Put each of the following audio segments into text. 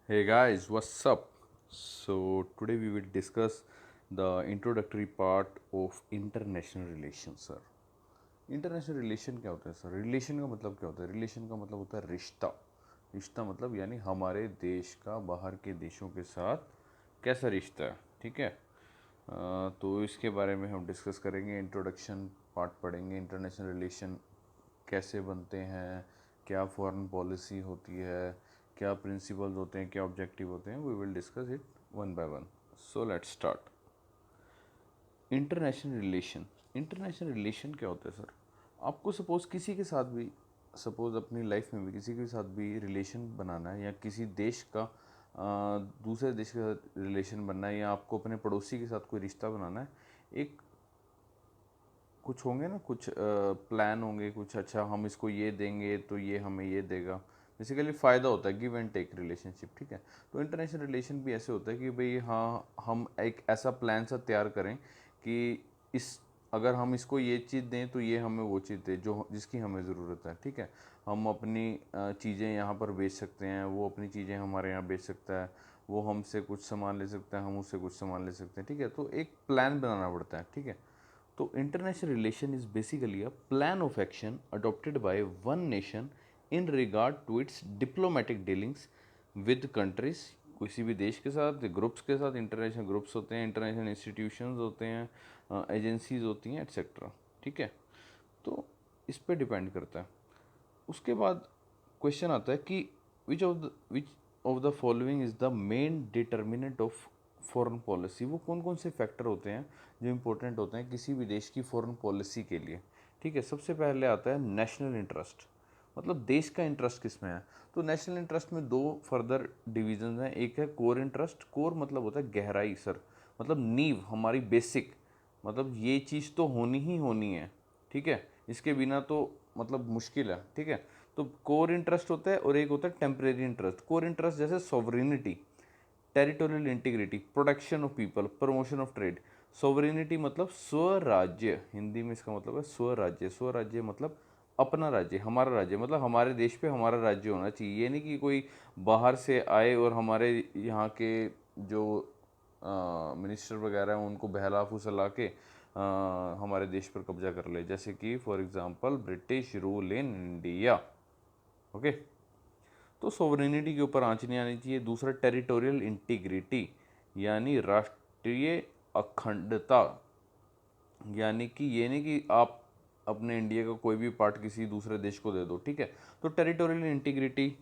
Hey guys, what's up? So today we will discuss the introductory part of international relations, sir. International relation क्या होता है sir? Relation का मतलब क्या होता है? रिलेशन का मतलब होता है रिश्ता। रिश्ता मतलब यानी हमारे देश का बाहर के देशों के साथ कैसा रिश्ता है, ठीक है। तो इसके बारे में हम डिस्कस करेंगे। इंट्रोडक्शन पार्ट पढ़ेंगे, इंटरनेशनल रिलेशन कैसे बनते हैं, क्या फॉरेन पॉलिसी होती है, क्या प्रिंसिपल्स होते हैं, क्या ऑब्जेक्टिव होते हैं। We will discuss it one by one. So let's start. International relation. International relation क्या होता है सर? आपको सपोज़ किसी के साथ भी, सपोज़ अपनी लाइफ में भी किसी के साथ भी रिलेशन बनाना है, या किसी देश का दूसरे देश के साथ रिलेशन बनना है, या आपको अपने पड़ोसी के साथ कोई रिश्ता बनाना है, एक कुछ होंगे ना, कुछ प्लान होंगे, कुछ अच्छा हम इसको ये देंगे तो ये हमें ये देगा। बेसिकली फ़ायदा होता है, गिव एंड टेक रिलेशनशिप, ठीक है। तो इंटरनेशनल रिलेशन भी ऐसे होता है कि भाई हाँ, हम एक ऐसा प्लान सा तैयार करें कि इस अगर हम इसको ये चीज़ दें तो ये हमें वो चीज़ दे जो जिसकी हमें ज़रूरत है, ठीक है। हम अपनी चीज़ें यहाँ पर बेच सकते हैं, वो अपनी चीज़ें हमारे यहाँ बेच सकता है, वो हमसे कुछ सामान ले सकता है, हम उससे कुछ सामान ले सकते हैं, ठीक है। तो एक प्लान बनाना पड़ता है, ठीक है। तो international relation is basically a plan of action adopted by one nation in regard to its diplomatic dealings with countries. किसी भी देश के साथ, ग्रुप्स के साथ, इंटरनेशनल ग्रुप्स होते हैं, इंटरनेशनल इंस्टीट्यूशंस होते हैं, एजेंसीज होती हैं, एट्सेट्रा, ठीक है। तो इस पे डिपेंड करता है। उसके बाद क्वेश्चन आता है कि which of the following is the main determinant of foreign policy. वो कौन कौन से फैक्टर होते हैं जो इंपॉर्टेंट होते हैं किसी भी देश की फॉरेन पॉलिसी के लिए, ठीक है। सबसे पहले आता है नेशनल इंटरेस्ट, मतलब देश का इंटरेस्ट किस में है। तो नेशनल इंटरेस्ट में दो फर्दर डिवीजन हैं। एक है कोर इंटरेस्ट। कोर मतलब होता है गहराई सर, मतलब नींव, हमारी बेसिक, मतलब ये चीज़ तो होनी ही होनी है, ठीक है, इसके बिना तो मतलब मुश्किल है, ठीक है। तो कोर इंटरेस्ट होता है, और एक होता है टेम्परेरी इंटरेस्ट। कोर इंटरेस्ट जैसे sovereignty, territorial integrity, protection of people, promotion of trade. Sovereignty मतलब स्वराज्य, हिंदी में इसका मतलब है स्वराज्य। स्वराज्य मतलब अपना राज्य, हमारा राज्य, मतलब हमारे देश पे हमारा राज्य होना चाहिए। ये नहीं कि कोई बाहर से आए और हमारे यहाँ के जो मिनिस्टर वगैरह हैं उनको बहला फुसला के हमारे देश पर कब्जा कर ले, जैसे कि for example British rule in India. Okay. तो सोवरेनिटी के ऊपर आंच नहीं आनी चाहिए। दूसरा टेरिटोरियल इंटीग्रिटी, यानी राष्ट्रीय अखंडता, यानी कि ये नहीं कि आप अपने इंडिया का कोई भी पार्ट किसी दूसरे देश को दे दो, ठीक है। तो टेरिटोरियल इंटीग्रिटी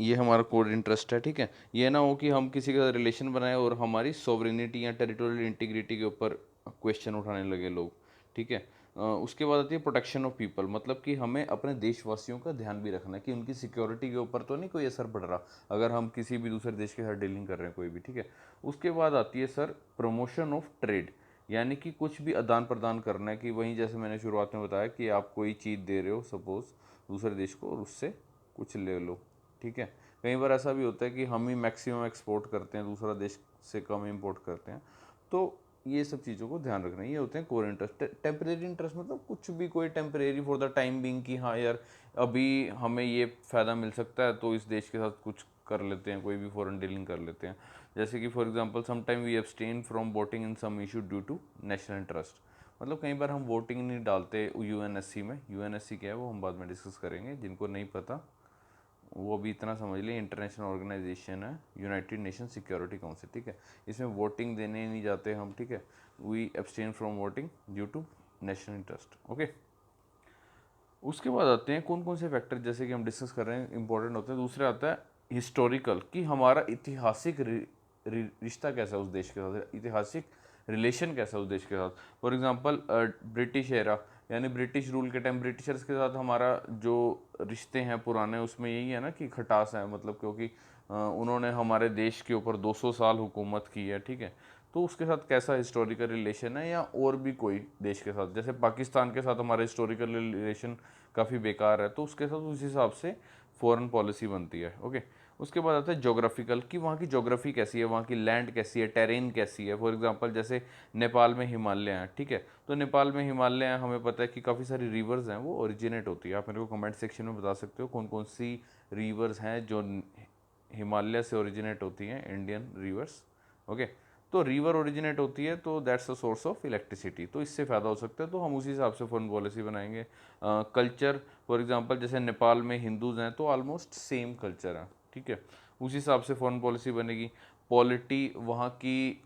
ये हमारा कोर इंटरेस्ट है, ठीक है। ये ना हो कि हम किसी का रिलेशन बनाए और हमारी सोवरेनिटी या टेरिटोरियल इंटीग्रिटी के ऊपर क्वेश्चन उठाने लगे लोग, ठीक है। उसके बाद आती है प्रोटेक्शन ऑफ पीपल, मतलब कि हमें अपने देशवासियों का ध्यान भी रखना है कि उनकी सिक्योरिटी के ऊपर तो नहीं कोई असर पड़ रहा अगर हम किसी भी दूसरे देश के साथ डीलिंग कर रहे हैं कोई भी, ठीक है। उसके बाद आती है सर प्रमोशन ऑफ ट्रेड, यानी कि कुछ भी आदान प्रदान करना है, कि वहीं जैसे मैंने शुरुआत में बताया कि आप कोई चीज़ दे रहे हो सपोज़ दूसरे देश को, और उससे कुछ ले लो, ठीक है। कई बार ऐसा भी होता है कि हम ही मैक्सिमम एक्सपोर्ट करते हैं, दूसरा देश से कम इंपोर्ट करते हैं। तो ये सब चीज़ों को ध्यान रखना है। ये होते हैं कोर इंटरेस्ट। टेम्परेरी इंटरेस्ट मतलब कुछ भी, कोई temporary for the time being, कि हाँ यार अभी हमें ये फ़ायदा मिल सकता है तो इस देश के साथ कुछ कर लेते हैं, कोई भी फॉरेन डीलिंग कर लेते हैं। जैसे कि for example some time we abstain from voting in some issue due to national interest, मतलब कई बार हम वोटिंग नहीं डालते यूएनएससी में। यूएनएससी क्या है वो हम बाद में डिस्कस करेंगे, जिनको नहीं पता वो अभी इतना समझ लें, इंटरनेशनल ऑर्गेनाइजेशन है, यूनाइटेड नेशन सिक्योरिटी काउंसिल, ठीक है। इसमें वोटिंग देने नहीं जाते हम, ठीक है। We abstain from voting due to national interest, okay. उसके बाद आते हैं कौन कौन से फैक्टर जैसे कि हम डिस्कस कर रहे हैं इंपॉर्टेंट होते हैं। दूसरे आता है हिस्टोरिकल, कि हमारा ऐतिहासिक रिश्ता कैसा है उस देश के साथ, ऐतिहासिक रिलेशन कैसा है उस देश के साथ। फॉर एग्जांपल ब्रिटिश एरा, यानी ब्रिटिश रूल के टाइम ब्रिटिशर्स के साथ हमारा जो रिश्ते हैं पुराने, उसमें यही है ना कि खटास है, मतलब क्योंकि उन्होंने हमारे देश के ऊपर 200 साल हुकूमत की है, ठीक है। तो उसके साथ कैसा हिस्टोरिकल रिलेशन है, या और भी कोई देश के साथ, जैसे पाकिस्तान के साथ हमारा हिस्टोरिकल रिलेशन काफ़ी बेकार है, तो उसके साथ उस हिसाब से फॉरेन पॉलिसी बनती है, ओके। उसके बाद आता है जोग्राफिकल, कि वहाँ की जोग्राफी कैसी है, वहाँ की लैंड कैसी है, टेरेन कैसी है। फॉर एग्जांपल जैसे नेपाल में हिमालय हैं, ठीक है। तो नेपाल में हिमालय हैं, हमें पता है कि काफ़ी सारी रिवर्स हैं वो ओरिजिनेट होती है। आप मेरे को कमेंट सेक्शन में बता सकते हो कौन कौन सी रिवर्स हैं जो हिमालय से ओरिजिनेट होती हैं इंडियन रिवर्स। ओके, तो रिवर ओरिजिनेट होती है तो that's a source of electricity, तो इससे फ़ायदा हो सकता है, तो हम उसी हिसाब से फॉरेन पॉलिसी बनाएंगे। कल्चर फॉर एग्जांपल जैसे नेपाल में हिंदूज़ हैं तो ऑलमोस्ट सेम कल्चर है, ठीक है, उसी हिसाब से फॉरेन पॉलिसी बनेगी। पॉलिटी, वहाँ की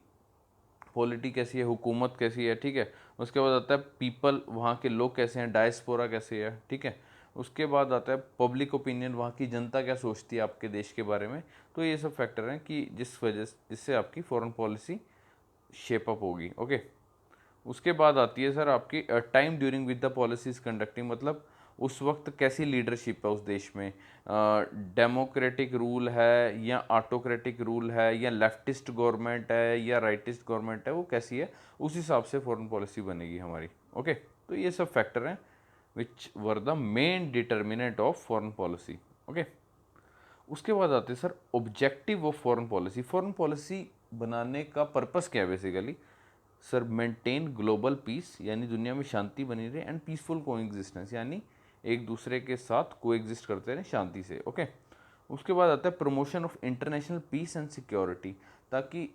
पॉलिटी कैसी है, हुकूमत कैसी है, ठीक है। उसके बाद आता है पीपल, वहाँ के लोग कैसे हैं, डायस्पोरा कैसे है, ठीक है। उसके बाद आता है पब्लिक ओपिनियन, वहाँ की जनता क्या सोचती है आपके देश के बारे में। तो ये सब फैक्टर हैं कि जिससे आपकी फॉरेन पॉलिसी शेप अप होगी। ओके, उसके बाद आती है सर आपकी time during with the policies conducting, मतलब उस वक्त कैसी लीडरशिप है उस देश में, डेमोक्रेटिक रूल है या ऑटोक्रेटिक रूल है या लेफ्टिस्ट गवर्नमेंट है या राइटिस्ट गवर्नमेंट है, वो कैसी है, उस हिसाब से फॉरेन पॉलिसी बनेगी हमारी। ओके, तो ये सब फैक्टर हैं which were the main determinant of foreign policy. Okay, उसके बाद आते हैं sir objective of foreign policy. Foreign policy बनाने का पर्पस क्या है basically sir, maintain global peace, यानी दुनिया में शांति बनी रहे, एंड पीसफुल कोएग्जिस्टेंस, यानी एक दूसरे के साथ कोएग्जिस्ट करते रहें शांति से। ओके, उसके बाद आता है promotion of international peace and security, ताकि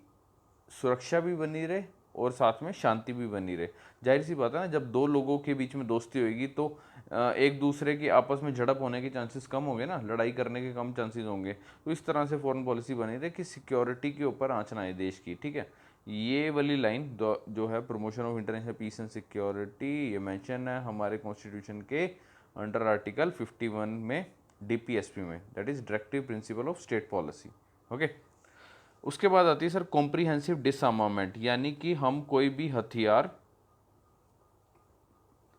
सुरक्षा भी बनी रहे और साथ में शांति भी बनी रहे। जाहिर सी बात है ना, जब दो लोगों के बीच में दोस्ती होगी तो एक दूसरे की आपस में झड़प होने के चांसेस कम होंगे ना, लड़ाई करने के कम चांसेस होंगे। तो इस तरह से फॉरेन पॉलिसी बनी रहे कि सिक्योरिटी के ऊपर आँच ना आए देश की, ठीक है। ये वाली लाइन जो है promotion of international peace and security, ये मेंशन है हमारे कॉन्स्टिट्यूशन के अंडर आर्टिकल 51 में, डीपीएसपी में, that is directive principle of state policy. Okay, उसके बाद आती है सर कॉम्प्रिहेंसिव डिसआर्मामेंट, यानी कि हम कोई भी हथियार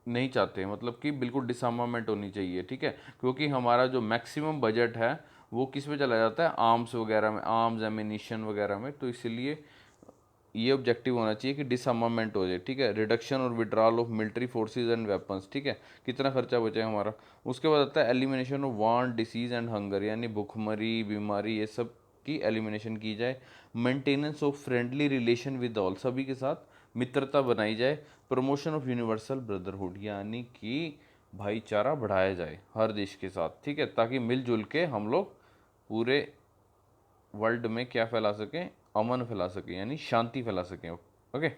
नहीं चाहते, मतलब कि बिल्कुल डिसआर्मामेंट होनी चाहिए, ठीक है, क्योंकि हमारा जो मैक्सिमम बजट है वो किस में चला जाता है, आर्म्स वगैरह में, आर्म्स एमिनिशन वगैरह में, तो इसलिए ये ऑब्जेक्टिव होना चाहिए कि डिसआर्मामेंट हो जाए, ठीक है। रिडक्शन और withdrawal of military forces and weapons, ठीक है, कितना खर्चा बचा है हमारा। उसके बाद आता है elimination of want, disease and hunger, यानी भुखमरी, बीमारी, ये सब की एलिमिनेशन की जाए। Maintenance of friendly relation with all, सभी के साथ मित्रता बनाई जाए। प्रमोशन ऑफ यूनिवर्सल ब्रदरहुड, यानी कि भाईचारा बढ़ाया जाए हर देश के साथ, ठीक है, ताकि मिलजुल के हम लोग पूरे वर्ल्ड में क्या फैला सकें, अमन फैला सकें, यानी शांति फैला सकें। ओके,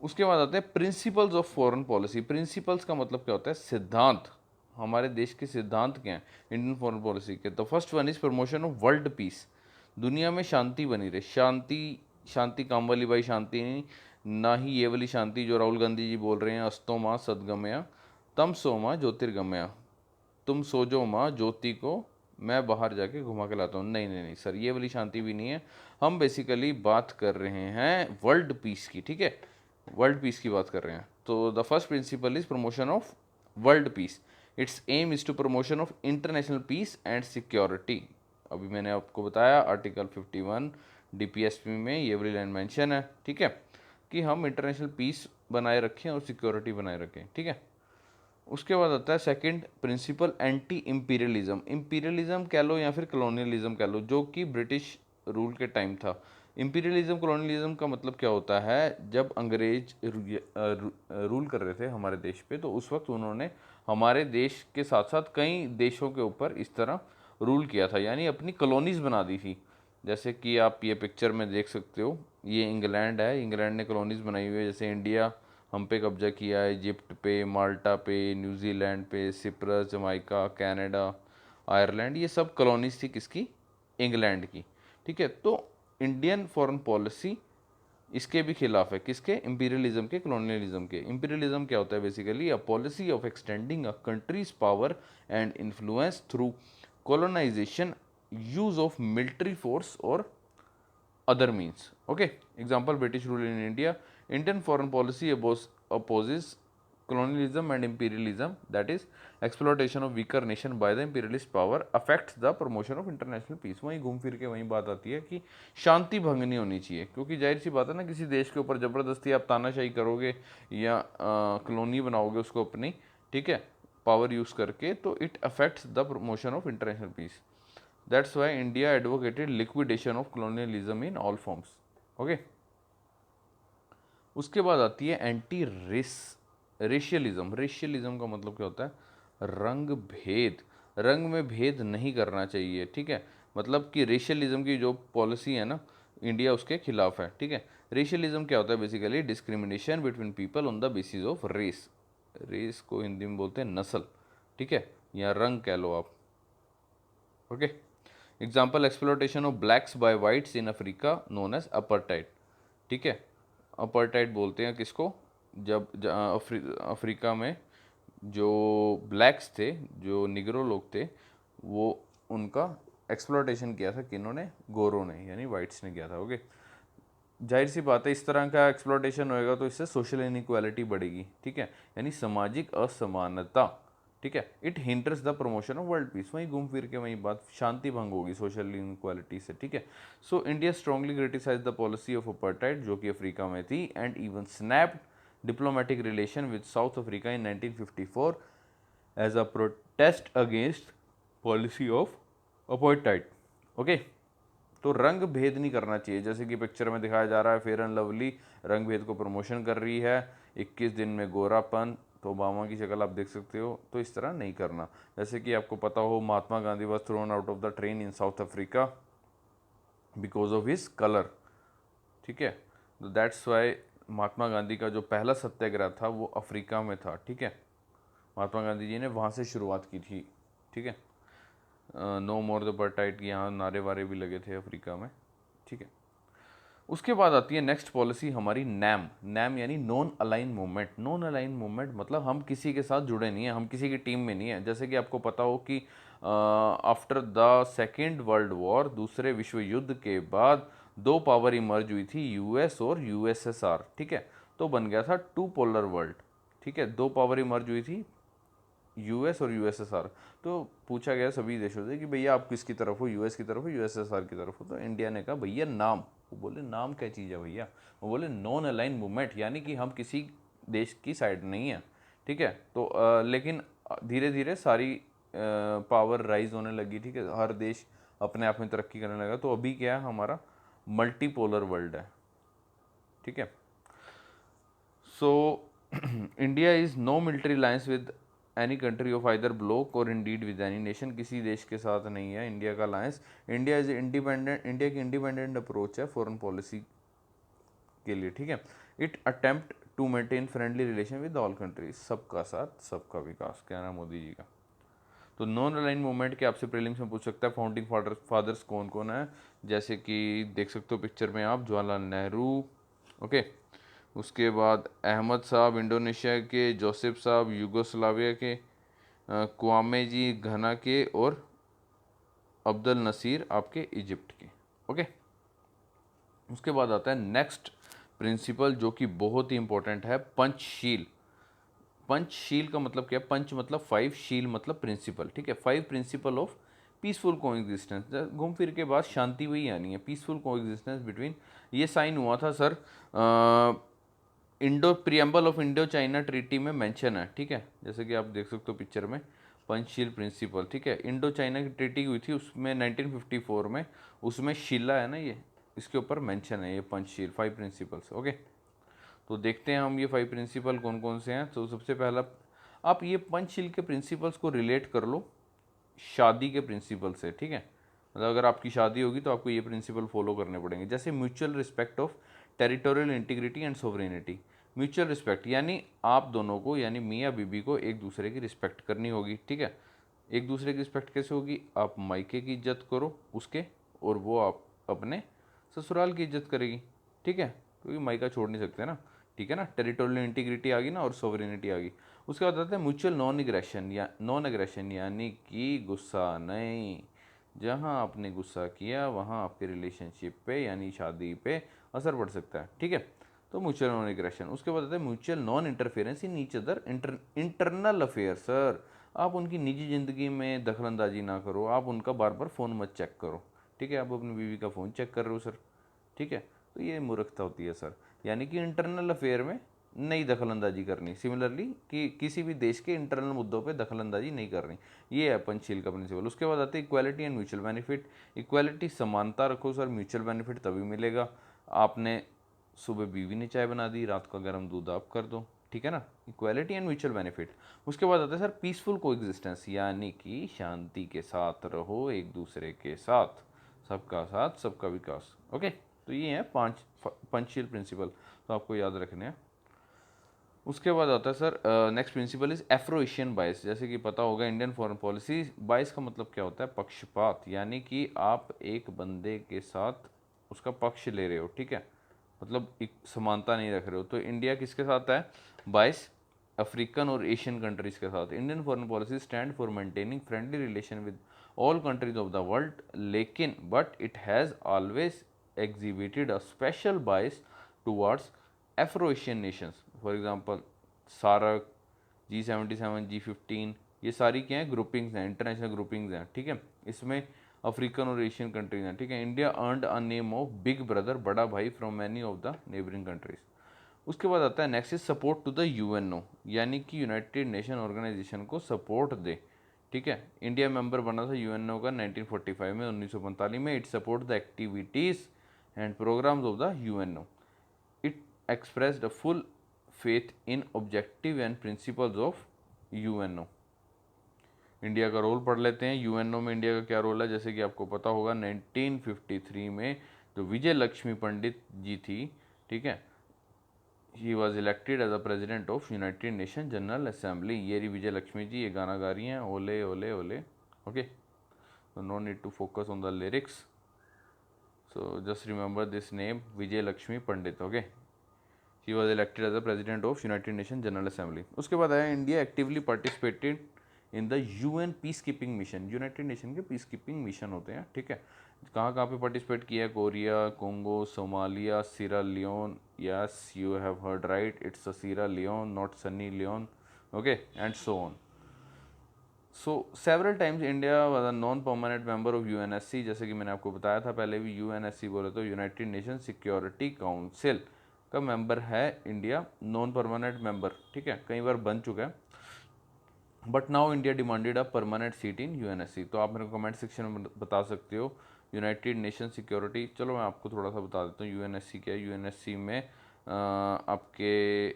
उसके बाद आते हैं principles of foreign policy. Principles का मतलब क्या होता है, सिद्धांत, हमारे देश के सिद्धांत क्या हैं इंडियन फॉरेन पॉलिसी के। The first one is promotion of world piece, दुनिया में शांति बनी रहे। शांति, शांति काम वाली बाई शांति नहीं, ना ही ये वाली शांति जो राहुल गांधी जी बोल रहे हैं, अस्तो माँ सदगमया तम सो माँ ज्योतिर्गमया, तुम सो जो माँ ज्योति को मैं बाहर जाके घुमा के लाता हूँ। नहीं नहीं नहीं सर, ये वाली शांति भी नहीं है। हम बेसिकली बात कर रहे हैं वर्ल्ड पीस की, ठीक है, वर्ल्ड पीस की बात कर रहे हैं। तो the first principle is promotion of world peace, its aim is to promotion of international peace and security. अभी मैंने आपको बताया आर्टिकल 51 डीपीएसपी में ये वाली लाइन मेंशन है, ठीक है, कि हम इंटरनेशनल पीस बनाए रखें और सिक्योरिटी बनाए रखें, ठीक है। उसके बाद आता है second principle anti imperialism. Imperialism कह लो या फिर कॉलोनियलिज्म कह लो, जो कि ब्रिटिश रूल के टाइम था। इंपीरियलिज्म कॉलोनियलिज्म का मतलब क्या होता है, जब अंग्रेज रूल कर रहे थे हमारे देश पे, तो उस वक्त उन्होंने हमारे देश के साथ साथ कई देशों के ऊपर इस तरह रूल किया था, यानी अपनी कॉलोनीज बना दी थी। जैसे कि आप ये पिक्चर में देख सकते हो, ये इंग्लैंड है, इंग्लैंड ने कॉलोनीज बनाई हुई है। जैसे इंडिया हम पे कब्जा किया है, इजिप्ट पे, माल्टा पे, न्यूजीलैंड पे, सिप्रस, जमाइका, कनाडा, आयरलैंड, ये सब कॉलोनीज थी किसकी, इंग्लैंड की, ठीक है। तो इंडियन फॉरेन पॉलिसी इसके भी खिलाफ है, किसके, इंपीरियलिज्म के, कॉलोनियलिज्म के। इंपीरियलिज्म क्या होता है basically, a policy of extending a country's power and influence through colonisation, use of military force और other means. Okay, example British rule in India. Indian foreign policy opposes colonialism and imperialism, that is exploitation of weaker nation by the imperialist power affects the promotion of international peace। वहीं घूम फिर के वहीं बात आती है कि शांति भंग नहीं होनी चाहिए, क्योंकि जाहिर सी बात है ना, किसी देश के ऊपर ज़बरदस्ती आप तानाशाही करोगे या कॉलोनी बनाओगे उसको अपनी, ठीक है, पावर यूज़ करके, तो it affects the promotion of international peace. That's why India advocated liquidation of colonialism in all forms. Okay. उसके बाद आती है एंटी रेशियलिज्म। रेशियलिज्म का मतलब क्या होता है, रंग भेद, रंग में भेद नहीं करना चाहिए, ठीक है। मतलब कि रेशियलिज्म की जो पॉलिसी है ना, इंडिया उसके खिलाफ है। ठीक है, रेशियलिज्म क्या होता है? Basically discrimination between people on the basis of race. Race को हिंदी में बोलते हैं नस्ल, ठीक है, या रंग कह लो आप। Okay, example exploitation of blacks by whites in Africa known as apartheid. ठीक है, अपर्टाइड बोलते हैं किसको? जब अफ्रीका में जो ब्लैक्स थे, जो निग्रो लोग थे, वो उनका एक्सप्लोटेशन किया था किन्होंने? गोरों ने, यानी वाइट्स ने किया था। ओके, जाहिर सी बात है इस तरह का एक्सप्लोटेशन होएगा तो इससे सोशल इनइक्वालिटी बढ़ेगी। ठीक है, यानी सामाजिक असमानता। ठीक है, it hinders the promotion of world piece. वहीं घूम फिर के वही बात, शांति भंग होगी सोशल इनइक्वालिटी से। ठीक है, so India strongly criticise the policy of apartheid जो कि अफ्रीका में थी, and even snapped diplomatic relation with South Africa in 1954 as a protest against policy of apartheid. Okay, तो रंग भेद नहीं करना चाहिए, जैसे कि पिक्चर में दिखाया जा रहा है, फेयर एंड लवली रंग भेद को प्रमोशन कर रही है, 21 दिन में गोरापन, तो ओबामा की शक्ल आप देख सकते हो, तो इस तरह नहीं करना। जैसे कि आपको पता हो, Mahatma Gandhi was thrown out of the train in South Africa because of his colour. ठीक है, तो दैट्स वाई महात्मा गांधी का जो पहला सत्याग्रह था वो अफ्रीका में था। ठीक है, महात्मा गांधी जी ने वहाँ से शुरुआत की थी। ठीक है, नो मोर द अपार्टाइड की यहाँ नारे वारे भी लगे थे अफ्रीका में। ठीक है, उसके बाद आती है नेक्स्ट पॉलिसी हमारी, नैम। नैम यानी non align movement. Non align movement मतलब हम किसी के साथ जुड़े नहीं हैं, हम किसी की टीम में नहीं है। जैसे कि आपको पता हो कि after the second world war, दूसरे विश्व युद्ध के बाद, दो पावर इमर्ज हुई थी, यूएस और यूएसएसआर। ठीक है, तो बन गया था टू पोलर वर्ल्ड। ठीक है, दो पावर इमर्ज हुई थी, यूएस और यूएसएसआर। तो पूछा गया सभी देशों से कि भैया आप किसकी तरफ हो, यूएस की तरफ हो, यूएसएसआर की तरफ हो? तो इंडिया ने कहा भैया नाम। वो बोले नाम क्या चीज़ है भैया? वो बोले नॉन अलाइन मूवमेंट, यानी कि हम किसी देश की साइड नहीं है। ठीक है, तो लेकिन धीरे धीरे सारी पावर राइज होने लगी। ठीक है, हर देश अपने आप में तरक्की करने लगा, तो अभी क्या है, हमारा मल्टीपोलर वर्ल्ड है। ठीक है, so India is no military alliance with any country of either bloc और इंडीड विद एनी नेशन। किसी देश के साथ नहीं है इंडिया का alliance. India is independent, India की इंडिपेंडेंट अप्रोच है फॉरेन पॉलिसी के लिए। ठीक है, it attempt to maintain friendly relation with all countries. सबका साथ सबका विकास, क्या नाम मोदी जी का। तो नॉन अलाइन मूवमेंट के आपसे प्रीलिम्स में पूछ सकता है फाउंडिंग फादर्स कौन कौन है? जैसे कि देख सकते हो पिक्चर में आप, जवाहरलाल नेहरू। ओके, उसके बाद अहमद साहब इंडोनेशिया के, जोसेफ साहब यूगोस्लाविया के, क्वामे जी घना के, और अब्दुल नसीर आपके इजिप्ट के। ओके, उसके बाद आता है नेक्स्ट प्रिंसिपल जो कि बहुत ही इंपॉर्टेंट है, पंचशील। पंचशील का मतलब क्या है? पंच मतलब फाइव, शील मतलब प्रिंसिपल। ठीक है, five principle of peaceful coexistence. घूम फिर के बाद शांति वही आनी है, पीसफुल कोएग्जिस्टेंस बिटवीन। ये साइन हुआ था sir, Indo preamble of Indo China treaty में मेंशन है। ठीक है, जैसे कि आप देख सकते हो पिक्चर में, पंचशील प्रिंसिपल। ठीक है, इंडो चाइना की ट्रीटी हुई थी उसमें 1954 में, उसमें शीला है ना, ये इसके ऊपर मेंशन है, ये पंचशील फाइव प्रिंसिपल्स। ओके, तो देखते हैं हम ये फाइव प्रिंसिपल कौन कौन से हैं। तो सबसे पहला, आप ये पंचशील के प्रिंसिपल्स को रिलेट कर लो शादी के प्रिंसिपल से। ठीक है, मतलब अगर आपकी शादी होगी तो आपको ये प्रिंसिपल फॉलो करने पड़ेंगे। जैसे mutual respect of territorial integrity and sovereignty. Mutual respect यानी आप दोनों को, यानी मियाँ बीबी को एक दूसरे की रिस्पेक्ट करनी होगी। ठीक है, एक दूसरे की रिस्पेक्ट कैसे होगी? आप मायके की इज्जत करो उसके, और वो आप अपने ससुराल की इज्जत करेगी। ठीक है, क्योंकि मायका छोड़ नहीं सकते ना। ठीक है ना, टेरिटोरियल इंटीग्रिटी आ गई ना, और सोवरेनिटी आ गई। उसके बाद आता है म्यूचुअल नॉन एग्रेशन, या नॉन एग्रेशन यानी कि गुस्सा नहीं। जहां आपने गुस्सा किया वहां आपके रिलेशनशिप पे यानी शादी पे असर पड़ सकता है। ठीक है, तो म्यूचुअल नॉन एग्रेशन। उसके बाद आता है mutual non interference in each other internal affair. Sir, आप उनकी निजी ज़िंदगी में दखलंदाजी ना करो, आप उनका बार बार फ़ोन मत चेक करो। ठीक है, आप अपनी बीवी का फ़ोन चेक कर रहे हो सर। ठीक है, तो ये मूर्खता होती है सर, यानी कि इंटरनल अफेयर में नहीं दखलंदाजी करनी। सिमिलरली कि किसी भी देश के इंटरनल मुद्दों पे दखलंदाजी नहीं करनी। ये है पंचशील का प्रिंसिपल। उसके बाद आते हैं equality and mutual benefit. Equality, समानता रखो सर, म्यूचुअल बेनिफिट तभी मिलेगा। आपने सुबह बीवी ने चाय बना दी, रात का गर्म दूध आप कर दो। ठीक है ना, इक्वालिटी एंड म्यूचुअल बेनिफिट। उसके बाद आता है सर पीसफुल कोएग्जिस्टेंस, यानी कि शांति के साथ रहो एक दूसरे के साथ सबका विकास। ओके, तो ये हैं 5 पंचशील प्रिंसिपल, तो आपको याद रखने हैं। उसके बाद आता है sir next principle is Afro Asian bias. जैसे कि पता होगा इंडियन फॉरेन पॉलिसी, बायस का मतलब क्या होता है, पक्षपात, यानी कि आप एक बंदे के साथ उसका पक्ष ले रहे हो, ठीक है, मतलब एक समानता नहीं रख रहे हो। तो इंडिया किसके साथ है, बायस अफ्रीकन और एशियन कंट्रीज के साथ। Indian foreign policy stand for maintaining friendly relation with all countries of the world, लेकिन but it has always exhibited a special bias towards Afro Asian nations. For example SAARC, G77, G15, ये सारी क्या हैं, groupings हैं, international groupings हैं, ठीक है। इसमें अफ्रीकन और एशियन कंट्रीज हैं, ठीक है। India earned a name of big brother, बड़ा भाई, from many of the neighbouring countries. उसके बाद आता है next is support to the UNO, यानी कि यूनाइटेड नेशन ऑर्गेनाइजेशन को सपोर्ट दे, ठीक है। इंडिया मेंबर बना था यूएनओ का 1945 में, 1945 में। It support the activities and programmes of the UNO. It expressed a full faith in objective and principles of UNO. India का रोल पढ़ लेते हैं। यूएनओ में इंडिया का क्या रोल है, जैसे कि आपको पता होगा 1953 में जो विजय लक्ष्मी पंडित जी थी, ठीक है, he was elected as a president of United Nation General Assembly. ये रही विजय लक्ष्मी जी, ये गाना गा रही हैं, ओले ओले ओले। Okay, so no need to focus on the lyrics, so just remember this name, Vijay Lakshmi Pandit. Okay, he was elected as a president of United Nation General Assembly. उसके बाद आया India actively participated in the UN peace keeping mission. United Nation के peace keeping mission होते हैं, ठीक है। कहाँ कहाँ पे पार्टिसिपेट किया है, Korea, Congo, Somalia, Sierra Leone. Yes, you have heard right, it's a Sierra Leone, not Sunny Leone. Okay, and so on. So several times India was a non permanent member of UNSC. जैसे कि मैंने आपको बताया था पहले भी, UNSC बोले तो यूनाइटेड नेशन सिक्योरिटी काउंसिल का मेंबर है इंडिया, नॉन परमानेंट मेंबर, ठीक है, कई बार बन चुका है। But now India demanded a permanent seat in UNSC. तो आप मेरे को कमेंट सेक्शन में बता सकते हो यूनाइटेड नेशन सिक्योरिटी। चलो मैं आपको थोड़ा सा बता देता हूँ यूएनएससी क्या है। यूएनएससी में आपके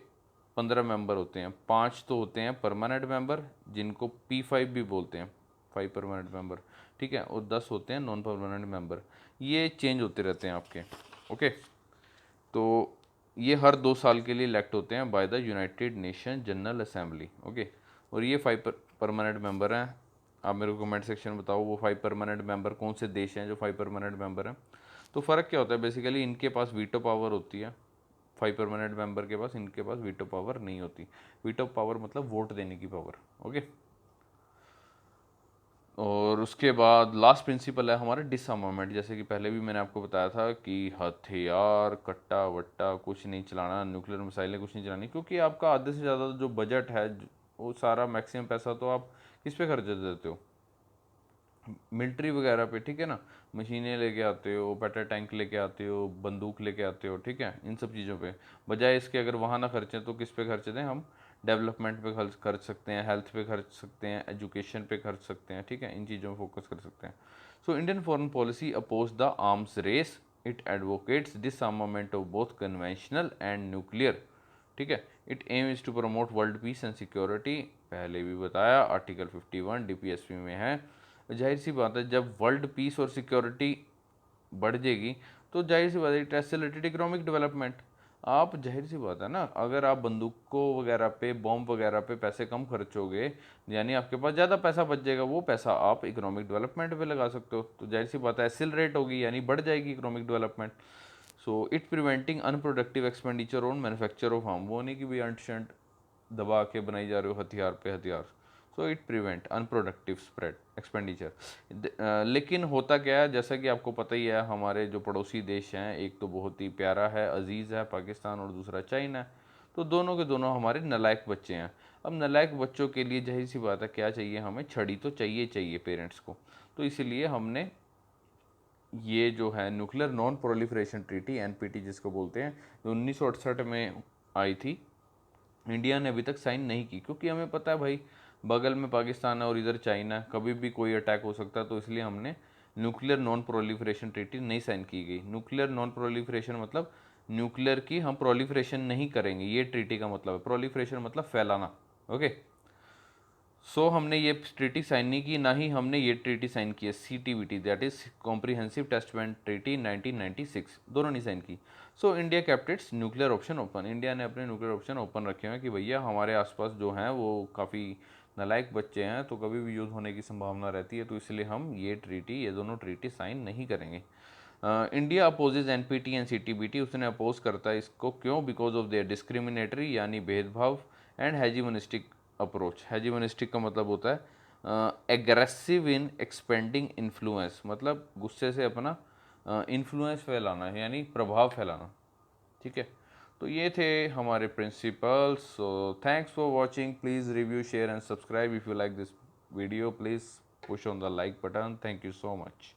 15 मेंबर होते हैं, 5 तो होते हैं परमानेंट मेंबर जिनको P5 भी बोलते हैं, 5 परमानेंट मेंबर, ठीक है, और 10 होते हैं नॉन परमानेंट मेंबर। ये चेंज होते रहते हैं आपके। ओके, तो ये हर 2 साल के लिए इलेक्ट होते हैं by the United Nation General assembly. Okay, और ये 5 परमानेंट मेंबर हैं। आप मेरे को कमेंट सेक्शन में बताओ वो 5 परमानेंट मेंबर कौन से देश हैं जो 5 परमानेंट मेंबर हैं। तो फ़र्क क्या होता है, बेसिकली इनके पास वीटो पावर होती है, 5 परमानेंट मेंबर के पास, इनके पास वीटो पावर नहीं होती। वीटो पावर मतलब वोट देने की पावर। ओके, और उसके बाद लास्ट प्रिंसिपल है हमारा डिसआर्मामेंट। जैसे कि पहले भी मैंने आपको बताया था कि हथियार कट्टा वट्टा कुछ नहीं चलाना, न्यूक्लियर मिसाइलें कुछ नहीं चलानी, क्योंकि आपका आधे से ज़्यादा जो बजट है वो सारा मैक्सिमम पैसा तो आप किस पे खर्च देते हो, मिलिट्री वगैरह पे, ठीक है ना। मशीनें लेके आते हो, पेट्रोल टैंक लेके आते हो, बंदूक लेके आते हो, ठीक है, इन सब चीज़ों पे। बजाय इसके अगर वहाँ ना खर्चें तो किस पे खर्च दें हम, डेवलपमेंट पे खर्च कर सकते हैं, हेल्थ पे खर्च सकते हैं, एजुकेशन पे खर्च सकते हैं, ठीक है, इन चीज़ों में फोकस कर सकते हैं। So Indian foreign policy oppose the arms race, it advocates disarmament of both conventional and nuclear, ठीक है। It aim is to promote world peace and security, पहले भी बताया, आर्टिकल 51 डीपीएसपी में है। जाहिर सी बात है जब वर्ल्ड पीस और सिक्योरिटी बढ़ जाएगी तो जाहिर सी बात है इट एक्सेलरेटेड इकोनॉमिक डेवलपमेंट। आप जाहिर सी बात है ना, अगर आप बंदूकों वगैरह पे, बॉम्ब वगैरह पे पैसे कम खर्चोगे, यानी आपके पास ज़्यादा पैसा बच जाएगा, वो पैसा आप इकोनॉमिक डेवलपमेंट पे लगा सकते हो। तो जाहिर सी बात है एक्सेलरेट होगी, यानी बढ़ जाएगी economic development. So it preventing unproductive expenditure on manufacture of harm, वो नहीं कि भाई अंट शंट दबा के बनाई जा रहे हो हथियार पे हथियार। So it prevent unproductive spread expenditure. लेकिन होता क्या है, जैसा कि आपको पता ही है, हमारे जो पड़ोसी देश हैं, एक तो बहुत ही प्यारा है, अजीज़ है, पाकिस्तान, और दूसरा चाइना है। तो दोनों के दोनों हमारे नालायक बच्चे हैं। अब नालायक बच्चों के लिए जाहिर सी बात है क्या चाहिए, हमें छड़ी तो चाहिए चाहिए पेरेंट्स को। तो इसीलिए हमने ये जो है nuclear non proliferation treaty, NPT जिसको बोलते हैं, जो 1968 में आई थी, इंडिया ने अभी तक साइन नहीं की, क्योंकि हमें पता है भाई बगल में पाकिस्तान है और इधर चाइना है, कभी भी कोई अटैक हो सकता है। तो इसलिए हमने न्यूक्लियर नॉन प्रोलिफरेशन ट्रीटी नहीं साइन की गई। न्यूक्लियर नॉन प्रोलिफरेशन मतलब न्यूक्लियर की हम प्रोलिफरेशन नहीं करेंगे, ये ट्रीटी का मतलब है। प्रोलिफरेशन मतलब फैलाना, ओके। सो हमने ये ट्रीटी साइन नहीं की, ना ही हमने ये ट्रीटी साइन की है CTBT, that is comprehensive testament treaty 1996, दोनों नहीं साइन की। So India kept it's nuclear option open, India ने अपने न्यूक्लियर ऑप्शन ओपन रखे हैं कि भैया हमारे आसपास जो हैं वो काफ़ी नालायक बच्चे हैं, तो कभी भी युद्ध होने की संभावना रहती है, तो इसलिए हम ये दोनों ट्रीटी साइन नहीं करेंगे। India opposes NPT and CTBT, उसने अपोज करता है इसको, क्यों? बिकॉज ऑफ देयर डिस्क्रिमिनेटरी यानी भेदभाव एंड हेजिमोनिस्टिक अप्रोच। हेजिमोनिस्टिक का मतलब होता है एग्रेसिव इन एक्सपेंडिंग इन्फ्लुएंस, मतलब गुस्से से अपना इन्फ्लुएंस फैलाना है, यानी प्रभाव फैलाना, ठीक है। तो ये थे हमारे principles. So thanks for watching, please review, share and subscribe if you like this video, please push on the like button. Thank you so much.